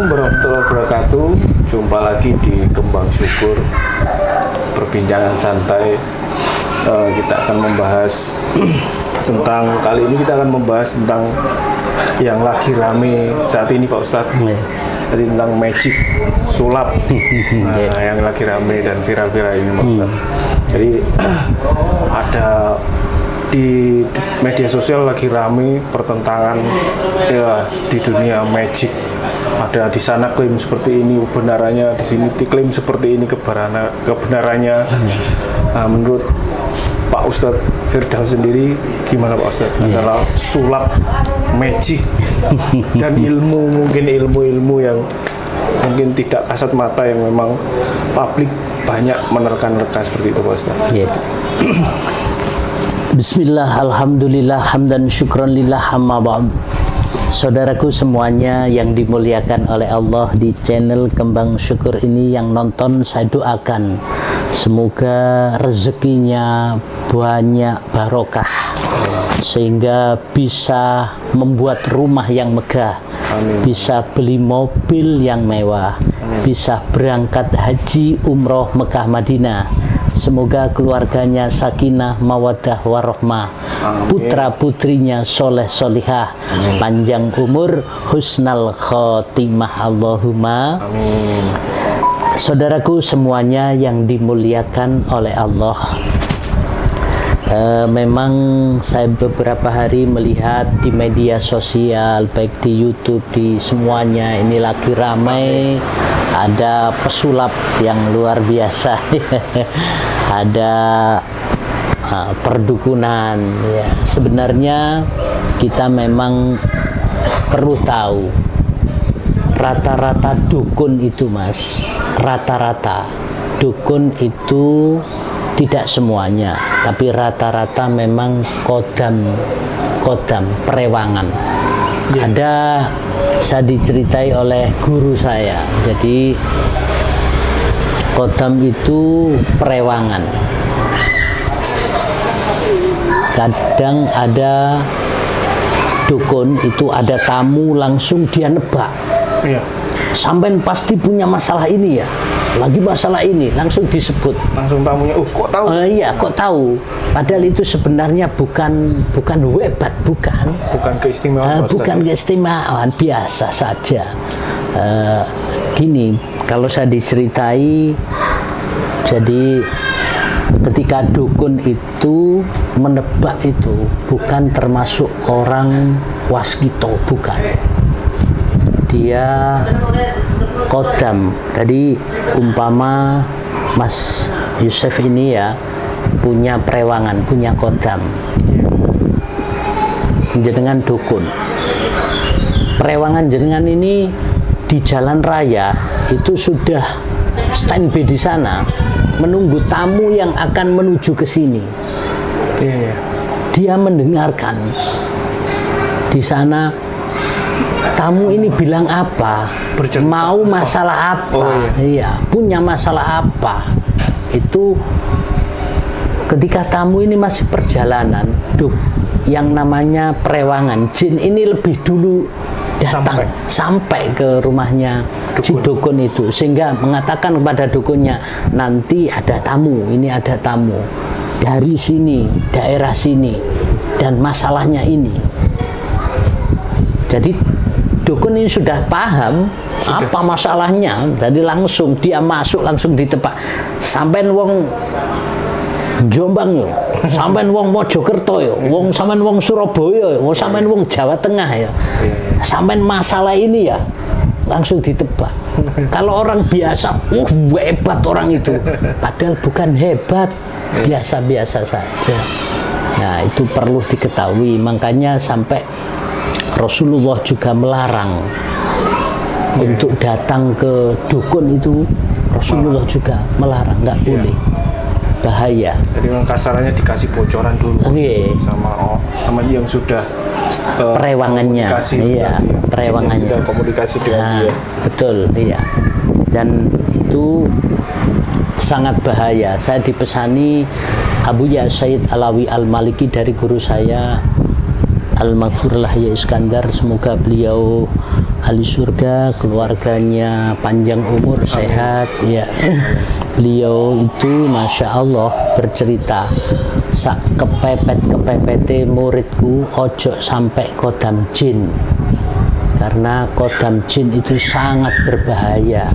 Assalamualaikum warahmatullahi wabarakatuh. Jumpa lagi di Kembang Syukur, perbincangan santai. Kita akan membahas kali ini kita akan membahas tentang yang lagi rame saat ini, Pak Ustadz. Jadi tentang magic, sulap, yang lagi rame dan viral-viral ini, Pak Ustadz. Jadi ada di media sosial lagi rame pertentangan ya di dunia magic. Ada di sana klaim seperti ini kebenarannya, di sini klaim seperti ini kebenarannya. Nah, menurut Pak Ustadz Firdaus sendiri gimana, Pak Ustadz? Adalah sulap, magic dan ilmu yang mungkin tidak kasat mata, yang memang publik banyak menerka-nerka seperti itu, Pak Ustadz. Bismillah, alhamdulillah, hamdan syukran lillah, amma ba'd. Saudaraku semuanya yang dimuliakan oleh Allah di channel Kembang Syukur ini, yang nonton saya doakan semoga rezekinya banyak barokah sehingga bisa membuat rumah yang megah. Amin. Bisa beli mobil yang mewah. Amin. Bisa berangkat haji, umroh, Mekah, Madinah. Semoga keluarganya sakinah, mawaddah, warohmah. Putra putrinya soleh solihah. Amin. Panjang umur, husnal khotimah. Allahumma. Amin. Saudaraku semuanya yang dimuliakan oleh Allah, memang saya beberapa hari melihat di media sosial, baik di YouTube, di semuanya ini lagi ramai. Ada pesulap yang luar biasa. Ada perdukunan ya. Sebenarnya kita memang perlu tahu rata-rata dukun itu, Mas, rata-rata dukun itu tidak semuanya, tapi rata-rata memang kodam perewangan. Ada, saya diceritai oleh guru saya, jadi kodam itu perewangan. Kadang ada dukun itu ada tamu langsung dia nebak. Iya. Sampai pasti punya masalah ini ya, lagi masalah ini langsung disebut. Langsung tamunya, kok tahu? Iya, kok tahu? Padahal itu sebenarnya bukan hebat, bukan keistimewaan. Bukan keistimewaan, biasa saja. Gini, kalau saya diceritai, jadi ketika dukun itu menebak itu bukan termasuk orang waskito, bukan. Dia kodam. Jadi umpama Mas Yusuf ini ya punya perewangan, punya kodam, jenengan dukun. Perewangan jenengan ini di jalan raya itu sudah standby di sana menunggu tamu yang akan menuju ke sini. Dia mendengarkan di sana tamu ini bilang apa, mau masalah apa, iya, punya masalah apa. Itu ketika tamu ini masih perjalanan, yang namanya perewangan jin ini lebih dulu datang sampai ke rumahnya si dukun itu, sehingga mengatakan kepada dukunnya, nanti ada tamu, ini ada tamu dari sini, daerah sini, dan masalahnya ini. Jadi dukun ini sudah paham apa masalahnya, jadi langsung dia masuk, langsung ditebak. Sampean wong Jombang yo, sampean wong Mojokerto yo, sampean wong Surabaya yo, sampean wong Jawa Tengah ya, sampean masalah ini ya, langsung ditebak. Kalau orang biasa, hebat orang itu, padahal bukan hebat, biasa-biasa saja. Nah, itu perlu diketahui. Makanya sampai Rasulullah juga melarang untuk datang ke dukun itu. Rasulullah juga melarang, nggak boleh, bahaya. Jadi kasarannya dikasih bocoran dulu sama yang sudah perewangannya, iya, perewangannya, sudah komunikasi dengan dia. Betul, iya. Dan itu sangat bahaya. Saya dipesani Abu Ya Said Alawi Al-Maliki dari guru saya, Al-Maghfur Yahya Iskandar, semoga beliau ahli surga, keluarganya panjang umur, sehat ya. Beliau itu Masya Allah bercerita, sak kepepet muridku ojo sampai kodam jin, karena kodam jin itu sangat berbahaya.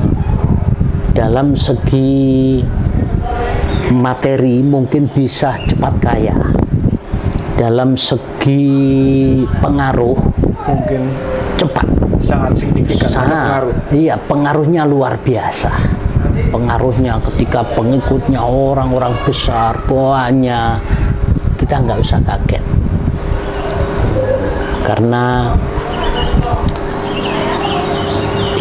Dalam segi materi mungkin bisa cepat kaya, dalam segi pengaruh Mungkin cepat, sangat signifikan pengaruh. iya, pengaruhnya luar biasa. Pengaruhnya ketika pengikutnya orang-orang besar banyak, kita nggak usah kaget, karena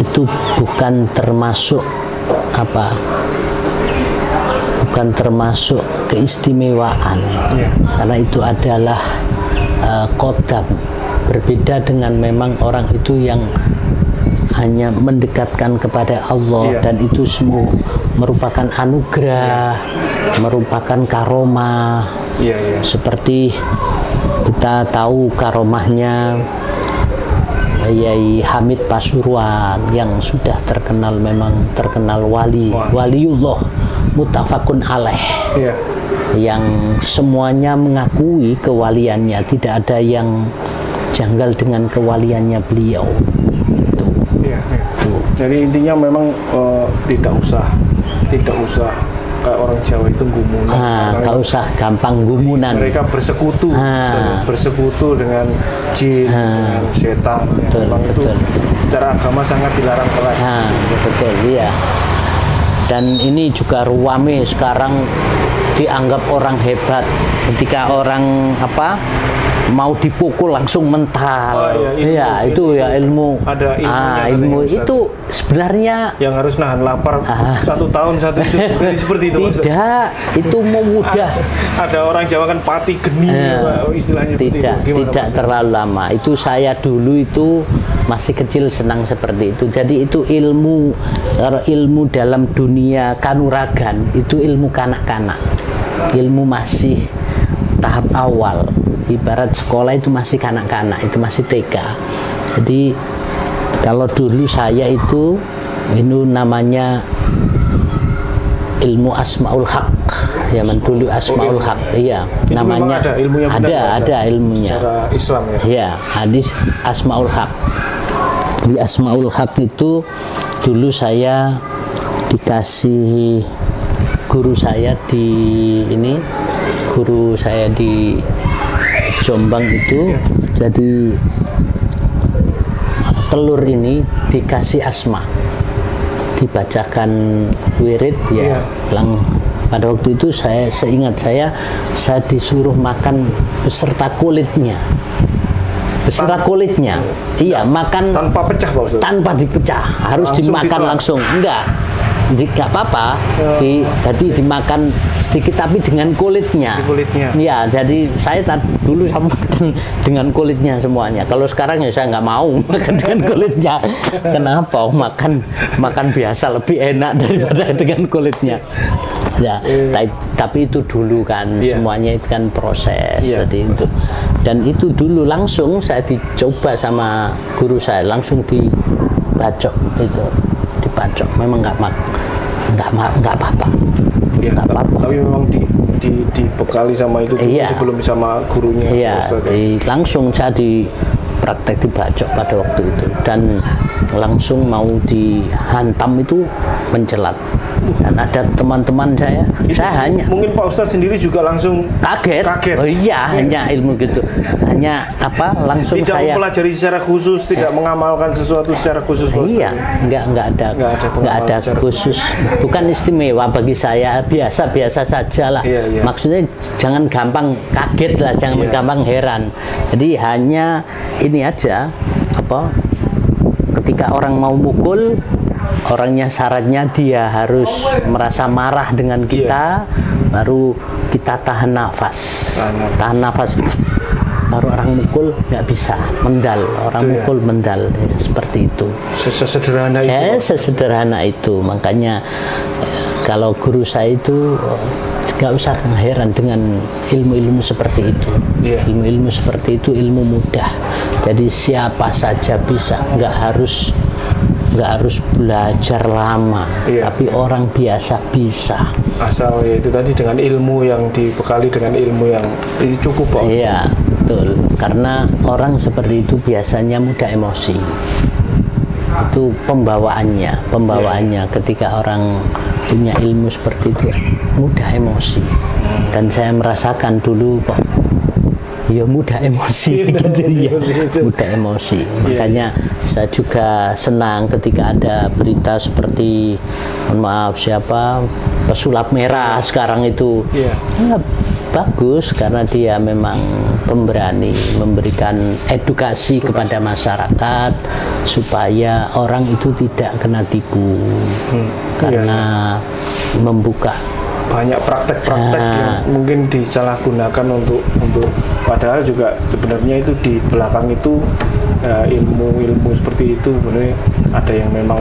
itu bukan termasuk bukan termasuk keistimewaan, karena itu adalah kodam. Berbeda dengan memang orang itu yang hanya mendekatkan kepada Allah, dan itu semua merupakan anugerah, merupakan karomah. Seperti kita tahu karomahnya Yai Hamid Pasuruan yang sudah terkenal, memang terkenal waliullah mutafakun alaih, yang semuanya mengakui kewaliannya, tidak ada yang janggal dengan kewaliannya beliau. Jadi intinya memang tidak usah kayak orang Jawa itu gumunan. Nggak usah gampang gumunan. Mereka bersekutu dengan jin, dengan setan. Betul, memang betul. Itu secara agama sangat dilarang keras. Betul, iya. Dan ini juga ruwame sekarang dianggap orang hebat ketika orang mau dipukul langsung mental. Itu ya ilmu. Ada ilmu itu sebenarnya yang harus nahan lapar 1 tahun satu hidup. Seperti itu. Tidak, itu mudah. Ada orang Jawa kan pati geni, istilahnya. Tidak terlalu lama. Itu saya dulu itu masih kecil senang seperti itu. Jadi itu ilmu dalam dunia kanuragan, itu ilmu kanak-kanak. Ilmu masih tahap awal. Ibarat sekolah itu masih kanak-kanak, itu masih TK. Jadi kalau dulu saya itu namanya ilmu asmaul haq. Ya, dulu asmaul haq. Iya, itu namanya ada ilmunya, ada ilmunya. Secara Islam ya. Iya, hadis asmaul haq. Di asmaul haq itu dulu saya dikasih guru saya di Jombang itu, jadi telur ini dikasih asma, dibacakan wirid pada waktu itu seingat saya disuruh makan beserta kulitnya. Iya, makan tanpa pecah, Pak Ustaz? Tanpa dipecah, harus dimakan langsung. Enggak apa-apa, jadi dimakan sedikit tapi dengan kulitnya. Iya, jadi saya dulu makan dengan kulitnya semuanya. Kalau sekarang ya saya nggak mau makan dengan kulitnya. Kenapa? Makan biasa lebih enak daripada dengan kulitnya. Ya, tapi itu dulu kan, semuanya itu kan proses. Jadi itu, dan itu dulu langsung saya dicoba sama guru saya, langsung dibacok itu. Dibacok, memang nggak apa-apa. Tapi memang dibekali sama itu sebelum sama gurunya. Iya, langsung saya praktek dibacok pada waktu itu, dan langsung mau dihantam itu mencelat. Dan ada teman-teman saya hanya mungkin Pak Ustadz sendiri juga langsung kaget. Oh iya, hanya ilmu gitu, hanya langsung tidak saya mempelajari secara khusus, tidak mengamalkan sesuatu secara khusus. Iya, nggak ada khusus, bukan istimewa bagi saya, biasa saja lah. Maksudnya jangan gampang kaget lah, jangan gampang heran. Jadi hanya ini aja, ketika orang mau mukul, orangnya syaratnya dia harus merasa marah dengan kita, baru kita tahan nafas, baru orang mukul nggak bisa, mendal, mukul mendal, seperti itu. Sesederhana itu. Sesederhana itu, makanya kalau guru saya itu nggak usah heran dengan ilmu-ilmu seperti itu. Iya. Ilmu-ilmu seperti itu ilmu mudah. Jadi siapa saja bisa, nggak harus belajar lama, Iya. tapi orang biasa bisa. Asal ya itu tadi dengan ilmu yang dibekali dengan ilmu yang itu cukup Pak Ustadz. Iya, betul. Karena orang seperti itu biasanya mudah emosi. Itu pembawaannya ketika orang punya ilmu seperti itu mudah emosi. Dan saya merasakan dulu kok ya mudah emosi gitu ya, mudah emosi. Makanya saya juga senang ketika ada berita seperti, mohon maaf siapa, pesulap merah sekarang itu. Iya. Ya, bagus karena dia memang pemberani memberikan edukasi kepada masyarakat supaya orang itu tidak kena tipu karena membuka Banyak praktek-praktek yang mungkin disalahgunakan untuk padahal juga sebenarnya itu di belakang itu ilmu-ilmu seperti itu sebenarnya ada yang memang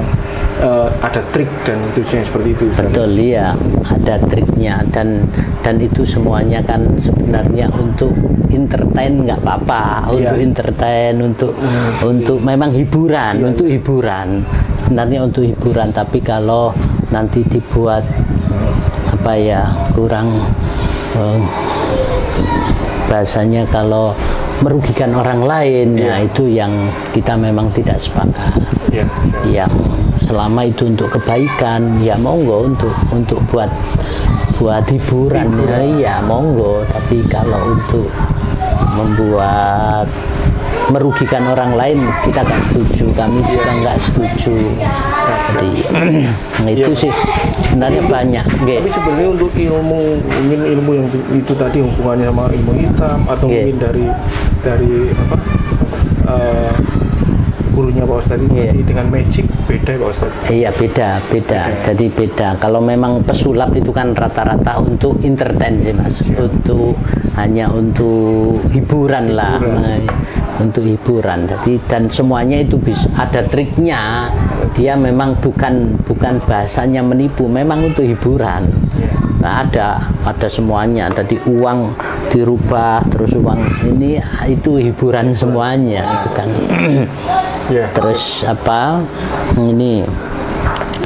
ada trik dan itu yang seperti itu. betul ya, ada triknya dan itu semuanya kan sebenarnya untuk entertain nggak apa-apa, untuk entertain, untuk memang hiburan, untuk hiburan, sebenarnya untuk hiburan. Tapi kalau nanti dibuat apa ya kurang bahasanya kalau merugikan orang lain, ya itu yang kita memang tidak sepakat. Yang selama itu untuk kebaikan ya monggo, untuk buat hiburan ya monggo. Tapi kalau untuk membuat merugikan orang lain kita nggak setuju, kami juga nggak setuju. Jadi itu sih sebenarnya banyak. Tapi sebenarnya untuk ilmu yang itu tadi hubungannya sama ilmu hitam atau mungkin dari apa gurunya Pak Ustadz tadi dengan magic beda Pak Ustadz? Iya beda. Jadi beda. Kalau memang pesulap itu kan rata-rata untuk entertain sih Mas, hanya untuk hiburan lah, untuk hiburan. Jadi dan semuanya itu bisa ada triknya. Dia memang bukan bahasanya menipu, memang untuk hiburan. Nah, ada semuanya. Tadi uang dirubah terus uang ini itu hiburan semuanya, bukan. Terus apa ini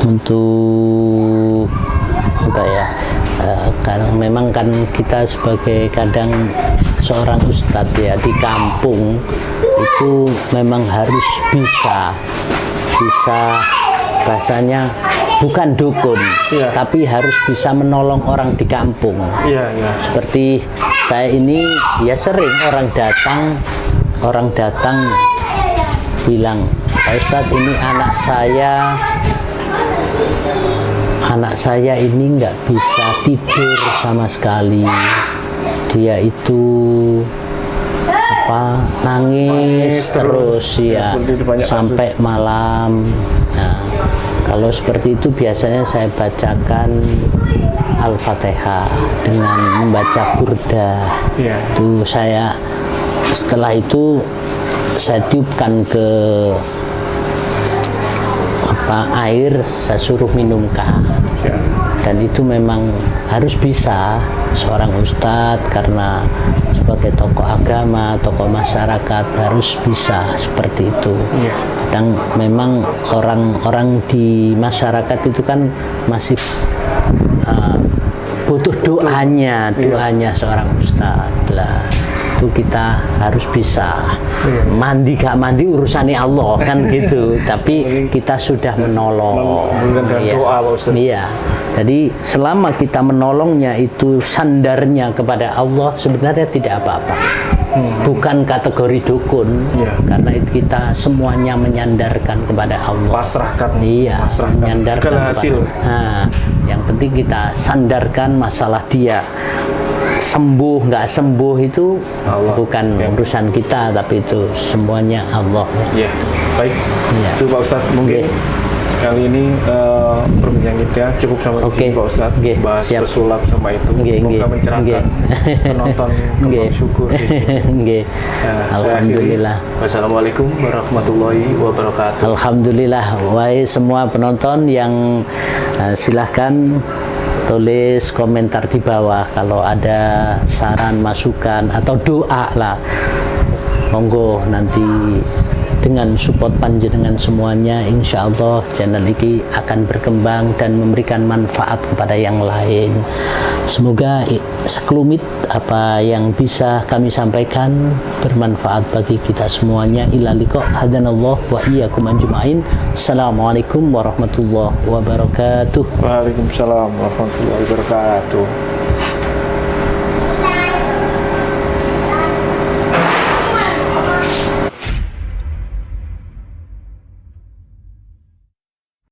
untuk apa ya? Karena memang kan kita sebagai kadang seorang ustadz ya di kampung itu memang harus bisa bahasanya bukan dukun, tapi harus bisa menolong orang di kampung. Seperti saya ini ya sering orang datang bilang, Pak Ustadz ini anak saya ini nggak bisa tidur sama sekali, dia itu nangis terus ya sampai malam. Nah, kalau seperti itu biasanya saya bacakan Al-Fatihah dengan membaca burda. Itu saya setelah itu saya tiupkan ke air, saya suruh minumkan. Dan itu memang harus bisa seorang ustadz karena sebagai tokoh agama, tokoh masyarakat harus bisa seperti itu. Kadang memang orang-orang di masyarakat itu kan masih butuh doanya seorang ustadz lah. Itu kita harus bisa mandi gak mandi urusannya Allah kan gitu, tapi kita sudah menolong. Iya. Jadi selama kita menolongnya itu sandarnya kepada Allah, sebenarnya tidak apa-apa. Bukan kategori dukun, karena itu kita semuanya menyandarkan kepada Allah. Pasrahkan. Menyandarkan segala hasil. Yang penting kita sandarkan masalah dia. Sembuh nggak sembuh itu Allah. Bukan urusan kita, tapi itu semuanya Allah. Baik. Itu Pak Ustadz mungkin kali ini perbincangan kita cukup sampai di sini Pak Ustadz. Nggih, Bahas siap. pesulap sama itu. Nggih, nggih, Semoga mencerahkan nggih. penonton Kembang Syukur di sini. Nggih. Nah, saya akhiri. Alhamdulillah. Wassalamualaikum warahmatullahi wabarakatuh. Alhamdulillah, wahai semua penonton yang silahkan tulis komentar di bawah kalau ada saran, masukan atau doa lah. Monggo nanti dengan support panjenengan semuanya, insya Allah channel ini akan berkembang dan memberikan manfaat kepada yang lain. Semoga sekelumit apa yang bisa kami sampaikan bermanfaat bagi kita semuanya. Ila liqa hadanallah wa iyyakum ajmain. Assalamualaikum warahmatullahi wabarakatuh. Waalaikumsalam warahmatullahi wabarakatuh.